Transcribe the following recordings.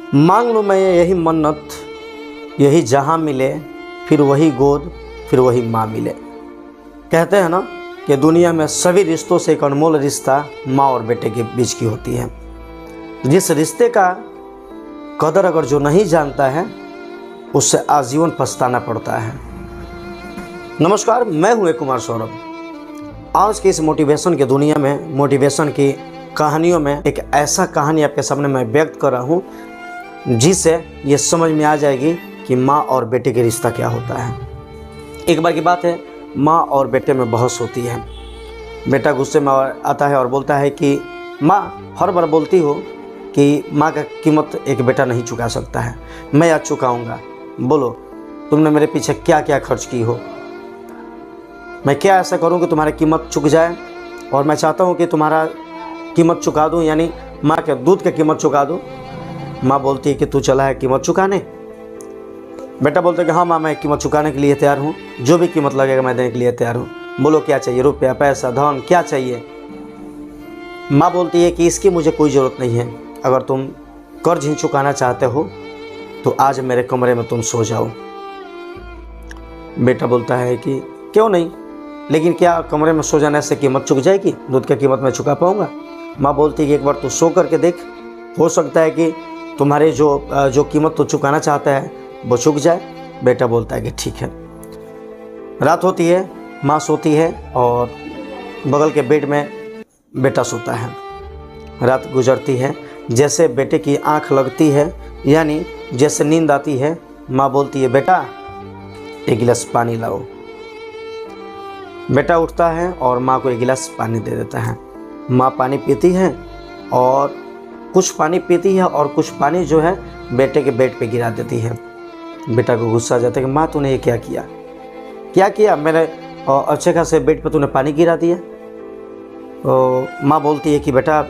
मांग लूँ मैं यही मन्नत, यही जहाँ मिले, फिर वही गोद, फिर वही माँ मिले। कहते हैं ना कि दुनिया में सभी रिश्तों से एक अनमोल रिश्ता माँ और बेटे के बीच की होती है। जिस रिश्ते का कदर अगर जो नहीं जानता है, उससे आजीवन पछताना पड़ता है। नमस्कार, मैं हूँ कुमार सौरभ। आज की इस मोटिवेशन की दुनिया में, मोटिवेशन की कहानियों में एक ऐसा कहानी आपके सामने मैं व्यक्त कर रहा हूँ जिससे ये समझ में आ जाएगी कि माँ और बेटे का रिश्ता क्या होता है। एक बार की बात है, माँ और बेटे में बहस होती है। बेटा गुस्से में आता है और बोलता है कि माँ, हर बार बोलती हो कि माँ का कीमत एक बेटा नहीं चुका सकता है, मैं आज चुकाऊँगा। बोलो, तुमने मेरे पीछे क्या क्या खर्च की हो, मैं क्या ऐसा करूं कि तुम्हारी कीमत चुक जाए। और मैं चाहता हूं कि तुम्हारा कीमत चुका दूं, यानी माँ के दूध की कीमत चुका दूं। माँ बोलती है कि तू चला है कीमत चुकाने। बेटा बोलता है कि हाँ माँ, मैं कीमत चुकाने के लिए तैयार हूँ, जो भी कीमत लगेगा मैं देने के लिए तैयार हूँ। बोलो क्या चाहिए, रुपया, पैसा, धन, क्या चाहिए। माँ बोलती है कि इसकी मुझे कोई ज़रूरत नहीं है, अगर तुम कर्ज ही चुकाना चाहते हो तो आज मेरे कमरे में तुम सो जाओ। बेटा बोलता है कि क्यों नहीं, लेकिन क्या कमरे में सो जाने से कीमत चुक जाएगी, दूध की कीमत मैं चुका पाऊंगा। माँ बोलती है कि एक बार तू सो करके देख, हो सकता है कि तुम्हारे जो कीमत तो चुकाना चाहता है वो चुक जाए। बेटा बोलता है कि ठीक है। रात होती है, माँ सोती है और बगल के बेड में बेटा सोता है। रात गुजरती है, जैसे बेटे की आँख लगती है, यानी जैसे नींद आती है, माँ बोलती है बेटा एक गिलास पानी लाओ। बेटा उठता है और माँ को एक गिलास पानी दे देता है। माँ पानी पीती है और कुछ पानी पीती है और कुछ पानी जो है बेटे के बेड पे गिरा देती है। बेटा को गुस्सा आ जाता है कि माँ तूने ये क्या किया, क्या किया, मेरे अच्छे खासे बेड पे तूने पानी गिरा दिया। तो माँ बोलती है कि बेटा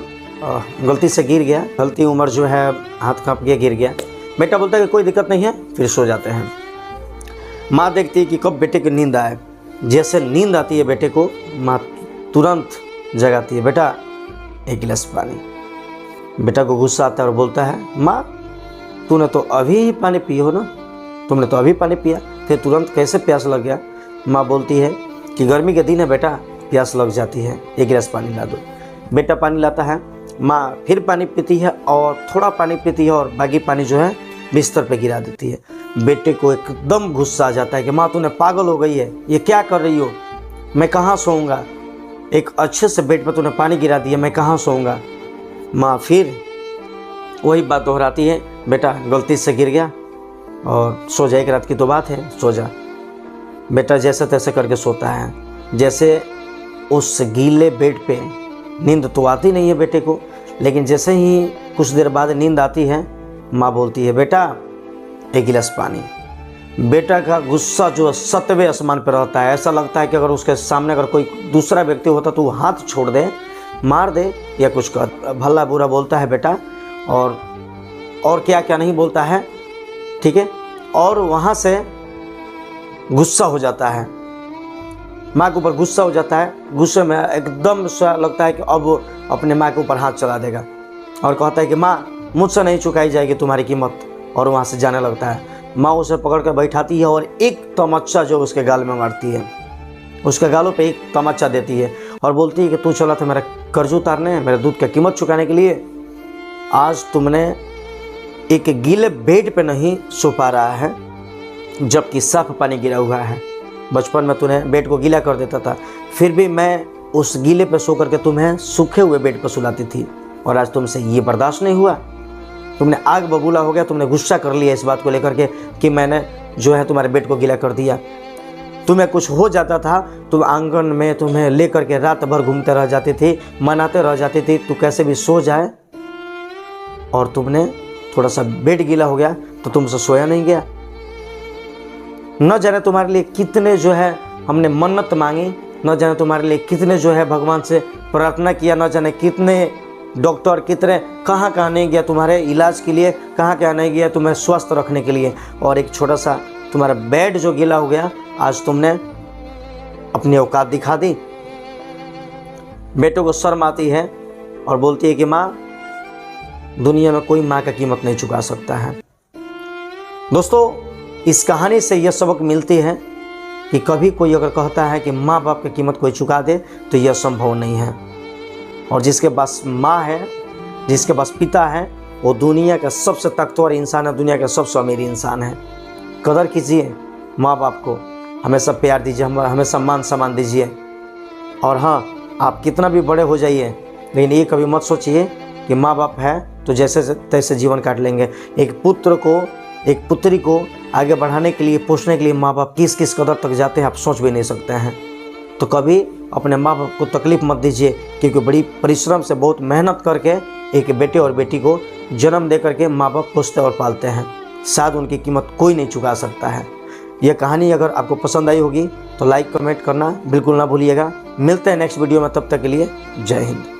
गलती से गिर गया, गलती उम्र जो है हाथ कांप गया, गिर गया। बेटा बोलता है कि कोई दिक्कत नहीं है, फिर सो जाते हैं। माँ देखती है कि कब बेटे की नींद आए। जैसे नींद आती है बेटे को, माँ तुरंत जगाती है, बेटा एक गिलास पानी। बेटा को गुस्सा आता है और बोलता है माँ, तूने तो अभी ही पानी पी हो ना, तुमने तो अभी पानी पिया, फिर तुरंत कैसे प्यास लग गया। माँ बोलती है कि गर्मी के दिन है बेटा, प्यास लग जाती है, एक गिलास पानी ला दो। बेटा पानी लाता है, माँ फिर पानी पीती है और थोड़ा पानी पीती है और बाकी पानी जो है बिस्तर पे गिरा देती है। बेटे को एकदम गुस्सा आ जाता है कि माँ तूने पागल हो गई है, ये क्या कर रही हो, मैं कहाँ सोऊंगा, एक अच्छे से बेड पर तूने पानी गिरा दिया, मैं कहाँ सोऊंगा। माँ फिर वही बात दोहराती है, बेटा गलती से गिर गया और सो जा, एक रात की तो बात है, सो जा। बेटा जैसे तैसे करके सोता है। जैसे उस गीले बेड पे नींद तो आती नहीं है बेटे को, लेकिन जैसे ही कुछ देर बाद नींद आती है, माँ बोलती है बेटा एक गिलास पानी। बेटा का गुस्सा जो 7वें आसमान पर रहता है। ऐसा लगता है कि अगर उसके सामने अगर कोई दूसरा व्यक्ति होता तो वो हाथ छोड़ दे, मार दे या कुछ कर। भला बुरा बोलता है बेटा, और क्या क्या नहीं बोलता है, ठीक है। और वहाँ से गुस्सा हो जाता है, माँ के ऊपर गुस्सा हो जाता है। गुस्से में एकदम सा लगता है कि अब वो अपने माँ के ऊपर हाथ चला देगा और कहता है कि माँ मुझसे नहीं चुकाई जाएगी तुम्हारी कीमत, और वहाँ से जाने लगता है। माँ उसे पकड़ कर बैठाती है और एक तमच्चा जो उसके गाल में मारती है, उसके गालों पे एक तमच्चा देती है और बोलती है कि तू चला था मेरा कर्ज उतारने, मेरे दूध की कीमत चुकाने के लिए, आज तुमने एक गीले बेड पे नहीं सो पा रहा है जबकि साफ पानी गिरा हुआ है। बचपन में तूने बेड को गीला कर देता था, फिर भी मैं उस गीले पे सो करके तुम्हें सूखे हुए बेड पर सुलाती थी, और आज तुमसे ये बर्दाश्त नहीं हुआ, तुमने आग बबूला हो गया, तुमने गुस्सा कर लिया इस बात को लेकर के कि मैंने जो है तुम्हारे बेड को गीला कर दिया। तुम्हें कुछ हो जाता था, तुम आंगन में तुम्हें लेकर के रात भर घूमते रह जाती थी, मनाते रह जाती थी तू कैसे भी सो जाए, और तुमने थोड़ा सा बेड गीला हो गया तो तुमसे सोया नहीं गया। न जाने तुम्हारे लिए कितने जो है हमने मन्नत मांगी, न जाने तुम्हारे लिए कितने जो है भगवान से प्रार्थना किया, न जाने कितने डॉक्टर कितने कहाँ कहाँ नहीं गया तुम्हारे इलाज के लिए, कहाँ कहाँ नहीं गया तुम्हें स्वस्थ रखने के लिए, और एक छोटा सा तुम्हारा बेड जो गीला हो गया, आज तुमने अपनी औकात दिखा दी। बेटों को शर्म आती है और बोलती है कि माँ दुनिया में कोई माँ का कीमत नहीं चुका सकता है। दोस्तों, इस कहानी से यह सबक मिलती है कि कभी कोई अगर कहता है कि माँ बाप की कीमत कोई चुका दे तो यह संभव नहीं है। और जिसके पास माँ है, जिसके पास पिता है, वो दुनिया का सबसे ताकतवर इंसान है, दुनिया का सबसे अमीर इंसान है। कदर कीजिए माँ बाप को, हमेशा प्यार दीजिए, हमेशा मान सम्मान दीजिए। और हाँ, आप कितना भी बड़े हो जाइए, लेकिन ये कभी मत सोचिए कि माँ बाप है तो जैसे तैसे जीवन काट लेंगे। एक पुत्र को, एक पुत्री को आगे बढ़ाने के लिए, पोषने के लिए माँ बाप किस किस कदर तक जाते हैं आप सोच भी नहीं सकते हैं। तो कभी अपने माँ बाप को तकलीफ़ मत दीजिए, क्योंकि बड़ी परिश्रम से, बहुत मेहनत करके एक बेटे और बेटी को जन्म दे करके माँ बाप पोसते और पालते हैं। शायद उनकी कीमत कोई नहीं चुका सकता है। यह कहानी अगर आपको पसंद आई होगी तो लाइक कमेंट करना बिल्कुल ना भूलिएगा। मिलते हैं नेक्स्ट वीडियो में, तब तक के लिए जय हिंद।